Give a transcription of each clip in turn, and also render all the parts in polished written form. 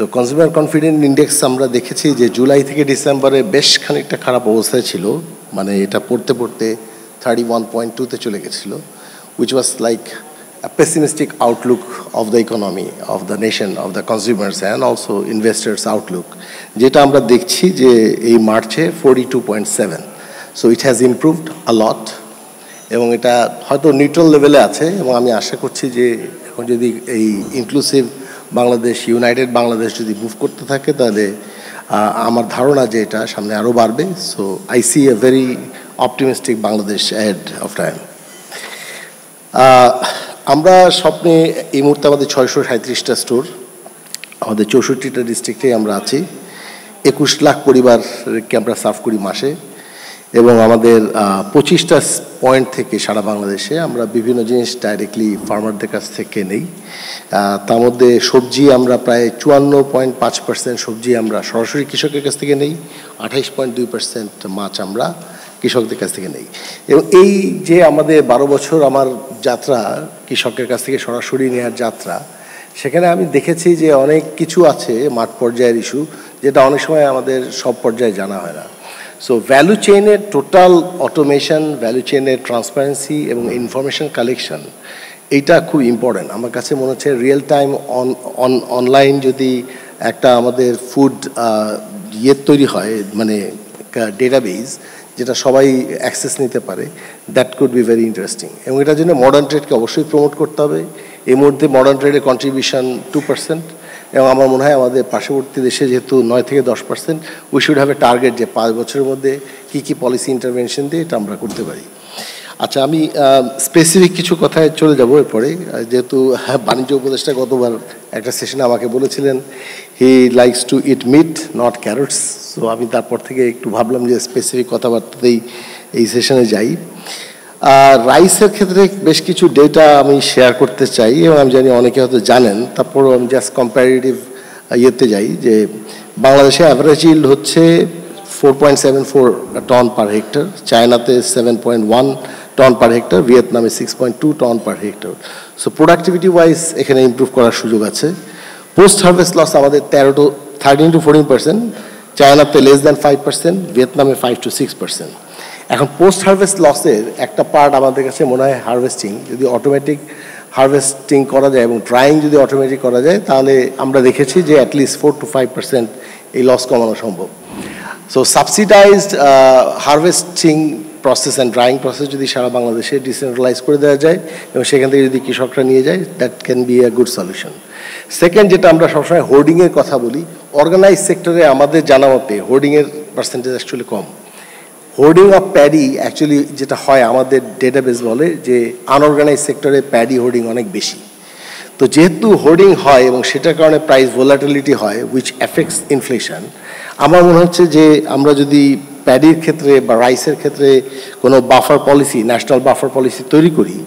So consumer confidence index আমরা দেখেছি যে জুলাই থেকে ডিসেম্বরে বেশ খানিকটা খারাপ অবস্থায় ছিল, মানে এটা পড়তে পড়তে 31.2-তে চলে গেছিলো, which was like a pessimistic outlook of the economy, of the nation, of the consumers and also investors outlook, যেটা আমরা দেখছি যে এই মার্চে 42.7, so it has improved a lot এবং এটা হয়তো নিউট্রাল লেভেলে আছে এবং আমি আশা করছি যে এখন যদি এই ইনক্লুসিভ বাংলাদেশ, ইউনাইটেড বাংলাদেশ যদি মুভ করতে থাকে তাহলে আমার ধারণা যে এটা সামনে আরও বাড়বে। So I see a very optimistic Bangladesh ahead of time. আমরা স্বপ্নে এই মুহূর্তে আমাদের 637টা স্টোর, আমাদের 64টা ডিস্ট্রিক্টে আমরা আছি, 21 লাখ পরিবারকে আমরা সার্ভ করি মাসে এবং আমাদের 25টা পয়েন্ট থেকে সারা বাংলাদেশে আমরা বিভিন্ন জিনিস ডাইরেক্টলি ফার্মারদের কাছ থেকে নেই। তার মধ্যে সবজি আমরা প্রায় 54.5% সবজি আমরা সরাসরি কৃষকের কাছ থেকে নেই, 28.2% মাছ আমরা কৃষকদের কাছ থেকে নেই। এবং এই যে আমাদের 12 বছর আমার যাত্রা কৃষকের কাছ থেকে সরাসরি নেওয়ার যাত্রা, সেখানে আমি দেখেছি যে অনেক কিছু আছে মাঠ পর্যায়ের ইস্যু যেটা অনেক সময় আমাদের সব পর্যায়ে জানা হয় না। সো ভ্যালু চেইনের টোটাল অটোমেশন, ভ্যালু চেইনের ট্রান্সপারেন্সি এবং ইনফরমেশন কালেকশন, এইটা খুব ইম্পর্ট্যান্ট আমার কাছে মনে হচ্ছে। রিয়েল টাইম অনলাইন যদি একটা আমাদের ফুড তৈরি হয়, মানে ডেটাবেস যেটা সবাই অ্যাক্সেস নিতে পারে, that could be very interesting. এবং এটার জন্য মডার্ন ট্রেডকে অবশ্যই প্রমোট করতে হবে। এই মুহূর্তে মডার্ন ট্রেডের কন্ট্রিবিউশন 2%, এবং আমার মনে হয় আমাদের পার্শ্ববর্তী দেশে যেহেতু 9 থেকে 10%, we should have a target যে 5 বছরের মধ্যে কী কী পলিসি ইন্টারভেনশন দিয়ে এটা আমরা করতে পারি। আচ্ছা, আমি স্পেসিফিক কিছু কথায় চলে যাব এরপরে, যেহেতু বাণিজ্য উপদেষ্টা গতবার একটা সেশনে আমাকে বলেছিলেন he likes to it meet not carrots, so আমি তারপর থেকে একটু ভাবলাম যে স্পেসিফিক কথাবার্তাতেই এই সেশনে যাই। রাইসের ক্ষেত্রে বেশ কিছু ডেটা আমি শেয়ার করতে চাই এবং আমি জানি অনেকে হয়তো জানেন, তারপরও আমি জাস্ট কম্প্যারেটিভ যাই যে বাংলাদেশে অ্যাভারেজ ইল্ড হচ্ছে 4.74 টন পার হেক্টর, চায়নাতে 7.1 টন পার হেক্টর, ভিয়েতনামে 6.2 ton per hectare. So productivity wise এখানে ইমপ্রুভ করার সুযোগ আছে। পোস্ট হারভেস্ট লস আমাদের 13 to 14%, চায়নাতে লেস দ্যান 5%, ভিয়েতনামে 5 to 6%। এখন পোস্ট হারভেস্ট লসের একটা পার্ট আমাদের কাছে মনে হয় হারভেস্টিং, যদি অটোমেটিক হারভেস্টিং করা যায় এবং ড্রাইং যদি অটোমেটিক করা যায় তাহলে আমরা দেখেছি যে অ্যাটলিস্ট 4 to 5% এই লস কমানো সম্ভব। So subsidised harvesting process and drawing process যদি সারা বাংলাদেশে ডিসেন্ট্রালাইজ করে দেওয়া যায় এবং সেখান থেকে যদি কৃষকরা নিয়ে যায়, that can B a good solution. Second, যেটা আমরা সবসময় হোর্ডিংয়ের কথা বলি, অর্গানাইজ সেক্টরে আমাদের জানা মতে হোর্ডিংয়ের পার্সেন্টেজ অ্যাকচুয়ালি কম। হোর্ডিং অফ প্যাডি অ্যাকচুয়ালি যেটা হয় আমাদের ডেটাবেস বলে যে আনঅর্গানাইজ সেক্টরে প্যাডি হোর্ডিং অনেক বেশি। তো যেহেতু হোর্ডিং হয় এবং সেটার কারণে প্রাইস ভোলাটিলিটি হয় উইচ অ্যাফেক্টস ইনফ্লেশন, আমার মনে হচ্ছে যে আমরা যদি প্যাডির ক্ষেত্রে বা রাইসের ক্ষেত্রে কোনো buffer policy, national buffer policy তৈরি করি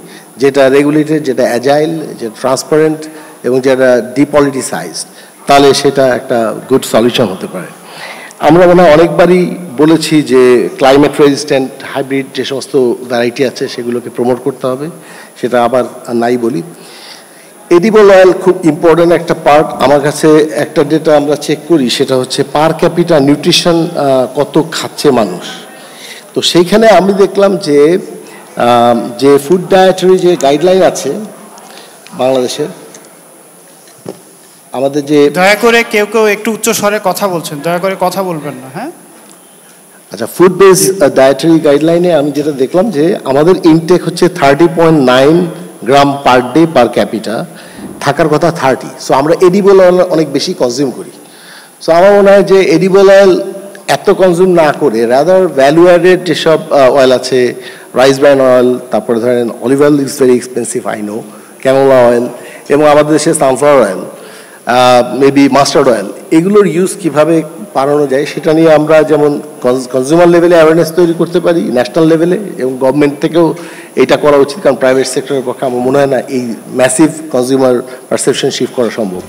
যেটা রেগুলেটেড, যেটা অ্যাজাইল, যেটা ট্রান্সপারেন্ট এবং যেটা ডিপলিটিসাইজড, তাহলে সেটা একটা গুড সলিউশন হতে পারে। আমরা মনে হয় অনেকবারই বলেছি যে ক্লাইমেট রেজিস্ট্যান্ট হাইব্রিড যে সমস্ত ভ্যারাইটি আছে সেগুলোকে প্রমোট করতে হবে, সেটা আবার নাই বলি। এডিবল অয়েল খুব ইম্পর্ট্যান্ট একটা পার্ট। আমার কাছে একটা ডেটা আমরা চেক করি, সেটা হচ্ছে পার ক্যাপিটা নিউট্রিশন কত খাচ্ছে মানুষ। তো সেইখানে আমি দেখলাম যে ফুড ডায়েটারি যে গাইডলাইন আছে বাংলাদেশের, আমাদের যে, দয়া করে কেউ একটু উচ্চ স্বরে কথা বলছেন, দয়া করে কথা বলবেন না। হ্যাঁ, আচ্ছা, ফুড বেস ডায়েটারি গাইডলাইনে আমি যেটা দেখলাম যে আমাদের ইনটেক হচ্ছে 30.9 গ্রাম পার ডে পার ক্যাপিটা, থাকার কথা 30। সো আমরা এডিবল অয়েল অনেক বেশি কনজিউম করি। সো আমার মনে হয় যে এডিবল অয়েল এত কনজিউম না করে রাদার ভ্যালু অ্যাডেড যেসব অয়েল আছে, রাইস ব্র্যান অয়েল, তারপরে ধরেন olive oil is very expensive, I know, canola oil, এবং আমাদের দেশে sunflower oil, maybe mustard oil, এগুলোর ইউজ কীভাবে বাড়ানো যায় সেটা নিয়ে আমরা যেমন কনজিউমার লেভেলে অ্যাওয়ারনেস তৈরি করতে পারি, ন্যাশনাল লেভেলে, এবং গভর্নমেন্ট থেকেও এটা করা উচিত, কারণ প্রাইভেট সেক্টরের পক্ষে আমার মনে হয় না এই ম্যাসিভ কনজিউমার পারসেপশন শিফট করা সম্ভব।